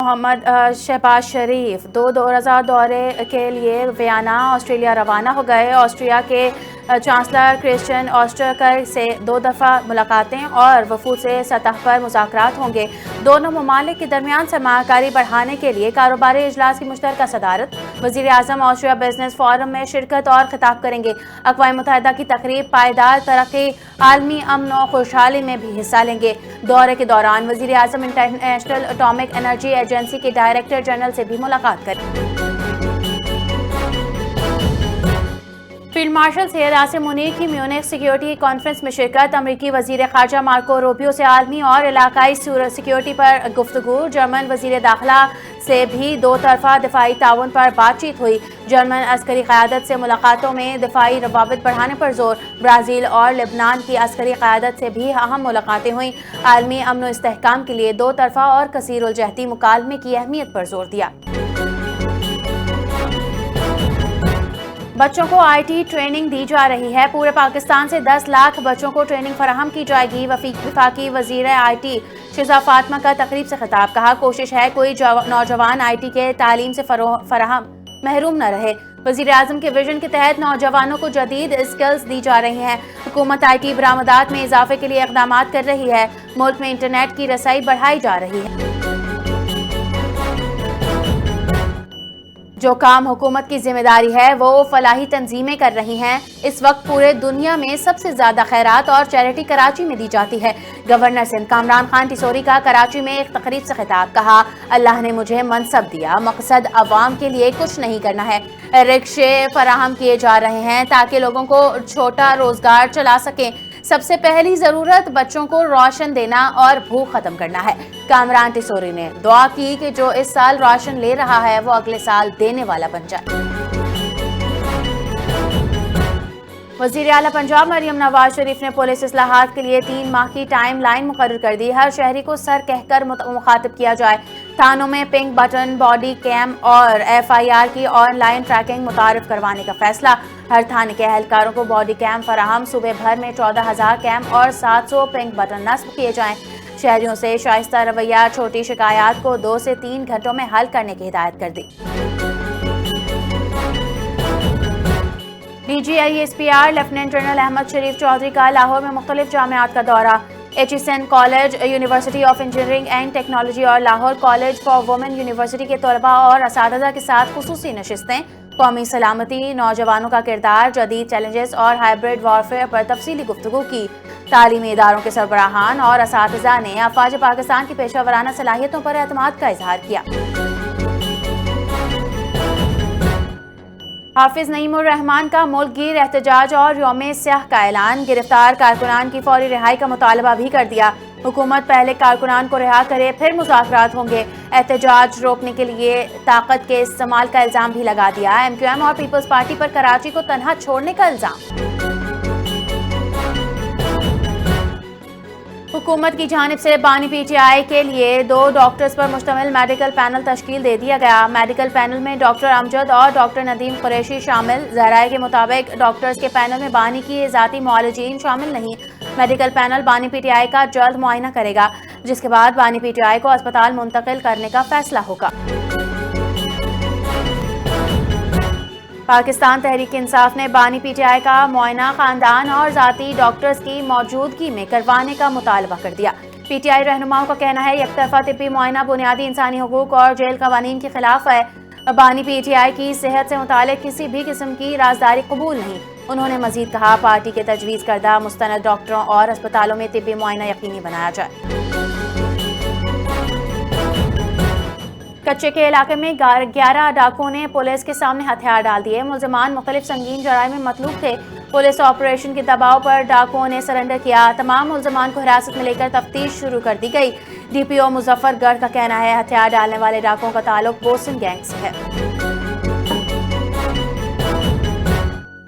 محمد شہباز شریف دو روزہ دورے کے لیے ویانا آسٹریلیا روانہ ہو گئے۔ آسٹریا کے چانسلر کرسٹین آسٹرکر سے 2 دفعہ ملاقاتیں اور وفود سے سطح پر مذاکرات ہوں گے۔ دونوں ممالک کے درمیان سرمایہ کاری بڑھانے کے لیے کاروباری اجلاس کی مشترکہ صدارت۔ وزیر اعظم آسٹریا بزنس فورم میں شرکت اور خطاب کریں گے۔ اقوام متحدہ کی تقریب پائیدار ترقی، عالمی امن و خوشحالی میں بھی حصہ لیں گے۔ دورے کے دوران وزیر اعظم انٹرنیشنل اٹامک انرجی ایجنسی کے ڈائریکٹر جنرل سے بھی ملاقات کریں۔ فیلڈ مارشل سید عاصم منیر کی میونخ سیکیورٹی کانفرنس میں شرکت۔ امریکی وزیر خارجہ مارکو روبیو سے عالمی اور علاقائی سیکیورٹی پر گفتگو۔ جرمن وزیر داخلہ سے بھی 2 طرفہ دفاعی تعاون پر بات چیت ہوئی۔ جرمن عسکری قیادت سے ملاقاتوں میں دفاعی روابط بڑھانے پر زور۔ برازیل اور لبنان کی عسکری قیادت سے بھی اہم ملاقاتیں ہوئیں۔ عالمی امن و استحکام کے لیے 2 طرفہ اور کثیر الجہتی مکالمے کی اہمیت پر زور دیا۔ بچوں کو آئی ٹی ٹریننگ دی جا رہی ہے۔ پورے پاکستان سے 10 لاکھ بچوں کو ٹریننگ فراہم کی جائے گی۔ وفاقی وزیر آئی ٹی شہزہ فاطمہ کا تقریب سے خطاب۔ کہا کوشش ہے کوئی نوجوان آئی ٹی کے تعلیم سے محروم نہ رہے۔ وزیر اعظم کے ویژن کے تحت نوجوانوں کو جدید اسکلز دی جا رہی ہیں۔ حکومت آئی ٹی برآمدات میں اضافے کے لیے اقدامات کر رہی ہے۔ ملک میں انٹرنیٹ کی رسائی بڑھائی جا رہی ہے۔ جو کام حکومت کی ذمہ داری ہے وہ فلاحی تنظیمیں کر رہی ہیں۔ اس وقت پورے دنیا میں سب سے زیادہ خیرات اور چیریٹی کراچی میں دی جاتی ہے۔ گورنر سندھ کامران خان ٹیسوری کا کراچی میں ایک تقریب سے خطاب۔ کہا اللہ نے مجھے منصب دیا، مقصد عوام کے لیے کچھ نہیں کرنا ہے۔ رکشے فراہم کیے جا رہے ہیں تاکہ لوگوں کو چھوٹا روزگار چلا سکیں۔ سب سے پہلی ضرورت بچوں کو راشن دینا اور بھوک ختم کرنا ہے۔ کامران ٹیسوری نے دعا کی کہ جو اس سال راشن لے رہا ہے وہ اگلے سال دینے والا بن جائے۔ وزیر اعلیٰ پنجاب مریم نواز شریف نے پولیس اصلاحات کے لیے 3 ماہ کی ٹائم لائن مقرر کر دی۔ ہر شہری کو سر کہہ کر مخاطب کیا جائے۔ تھانوں میں پنک بٹن، باڈی کیم اور FIR کی آن لائن ٹریکنگ متعارف کروانے کا فیصلہ۔ ہر تھانے کے اہلکاروں کو باڈی کیم فراہم۔ صوبے بھر میں 14,000 کیم اور 700 پنک بٹن نصب کیے جائیں۔ شہریوں سے شائستہ رویہ، چھوٹی شکایات کو 2 سے 3 گھنٹوں میں حل کرنے کی ہدایت کر دی۔ DGISPR lieutenant general Ahmed Sharif Chaudhry کا لاہور میں مختلف جامعات کا دورہ۔ HSN college, university of engineering and technology اور Lahore college for women university کے طلباء اور اساتذہ کے ساتھ خصوصی نشستیں۔ قومی سلامتی، نوجوانوں کا کردار، جدید چیلنجز اور ہائبرڈ وارفیئر پر تفصیلی گفتگو کی۔ تعلیمی اداروں کے سربراہان اور اساتذہ نے افواج پاکستان کی پیشہ ورانہ صلاحیتوں پر اعتماد کا اظہار کیا۔ حافظ نعیم الرحمان کا ملک گیر احتجاج اور یوم سیاہ کا اعلان۔ گرفتار کارکنان کی فوری رہائی کا مطالبہ بھی کر دیا۔ حکومت پہلے کارکنان کو رہا کرے پھر مذاکرات ہوں گے۔ احتجاج روکنے کے لیے طاقت کے استعمال کا الزام بھی لگا دیا۔ MQM اور پیپلز پارٹی پر کراچی کو تنہا چھوڑنے کا الزام۔ حکومت کی جانب سے بانی PTI کے لیے 2 ڈاکٹرز پر مشتمل میڈیکل پینل تشکیل دے دیا گیا۔ میڈیکل پینل میں ڈاکٹر امجد اور ڈاکٹر ندیم قریشی شامل۔ ذرائع کے مطابق ڈاکٹرز کے پینل میں بانی کی ذاتی معالجین شامل نہیں۔ میڈیکل پینل بانی PTI کا جلد معائنہ کرے گا، جس کے بعد بانی PTI کو اسپتال منتقل کرنے کا فیصلہ ہوگا۔ پاکستان تحریک انصاف نے بانی PTI کا معائنہ خاندان اور ذاتی ڈاکٹرز کی موجودگی میں کروانے کا مطالبہ کر دیا۔ PTI رہنماؤں کا کہنا ہے یک طرفہ طبی معائنہ بنیادی انسانی حقوق اور جیل قوانین کے خلاف ہے۔ بانی PTI کی صحت سے متعلق کسی بھی قسم کی رازداری قبول نہیں۔ انہوں نے مزید کہا پارٹی کے تجویز کردہ مستند ڈاکٹروں اور اسپتالوں میں طبی معائنہ یقینی بنایا جائے۔ کچے کے علاقے میں 11 ڈاکوؤں نے پولیس کے سامنے ہتھیار ڈال دیے۔ ملزمان مختلف سنگین جرائم میں مطلوب تھے۔ پولیس آپریشن کے دباؤ پر ڈاکوؤں نے سرنڈر کیا۔ تمام ملزمان کو حراست میں لے کر تفتیش شروع کر دی گئی۔ DPO مظفر گڑھ کا کہنا ہے ہتھیار ڈالنے والے ڈاکوؤں کا تعلق بوسن گینگ سے ہے۔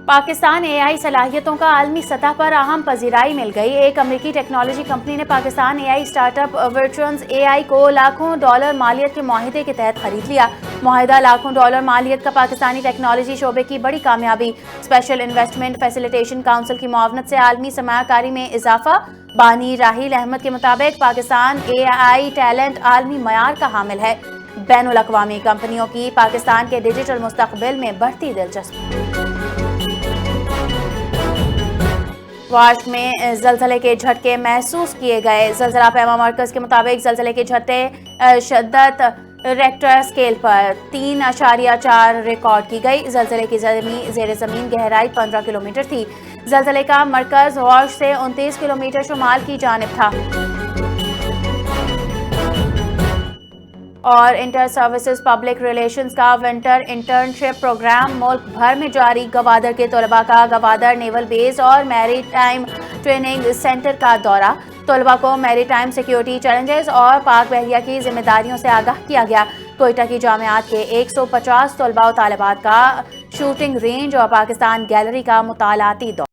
پاکستان AI صلاحیتوں کا عالمی سطح پر اہم پذیرائی مل گئی۔ ایک امریکی ٹیکنالوجی کمپنی نے پاکستان AI اسٹارٹ اپ ورچونز AI کو لاکھوں ڈالر مالیت کے معاہدے کے تحت خرید لیا۔ معاہدہ لاکھوں ڈالر مالیت کا پاکستانی ٹیکنالوجی شعبے کی بڑی کامیابی۔ اسپیشل انویسٹمنٹ فیسیلیٹیشن کونسل کی معاونت سے عالمی سرمایہ کاری میں اضافہ۔ بانی راحیل احمد کے مطابق پاکستان AI ٹیلنٹ عالمی معیار کا حامل ہے۔ بین الاقوامی کمپنیوں کی پاکستان کے ڈیجیٹل مستقبل میں بڑھتی دلچسپی۔ واش میں زلزلے کے جھٹکے محسوس کیے گئے۔ زلزلہ پیما مرکز کے مطابق زلزلے کے جھٹکے شدت ریکٹر اسکیل پر 3.4 ریکارڈ کی گئی۔ زلزلے کی زیر زمین گہرائی 15 کلومیٹر تھی۔ زلزلے کا مرکز واش سے 29 کلومیٹر شمال کی جانب تھا۔ اور انٹر سروسز پبلک ریلیشنز کا ونٹر انٹرنشپ پروگرام ملک بھر میں جاری۔ گوادر کے طلباء کا گوادر نیول بیس اور میری ٹائم ٹریننگ سینٹر کا دورہ۔ طلباء کو میری ٹائم سیکیورٹی چیلنجز اور پاک بحریہ کی ذمہ داریوں سے آگاہ کیا گیا۔ کوئٹہ کی جامعات کے 150 طلباء و طالبات کا شوٹنگ رینج اور پاکستان گیلری کا مطالعاتی دورہ۔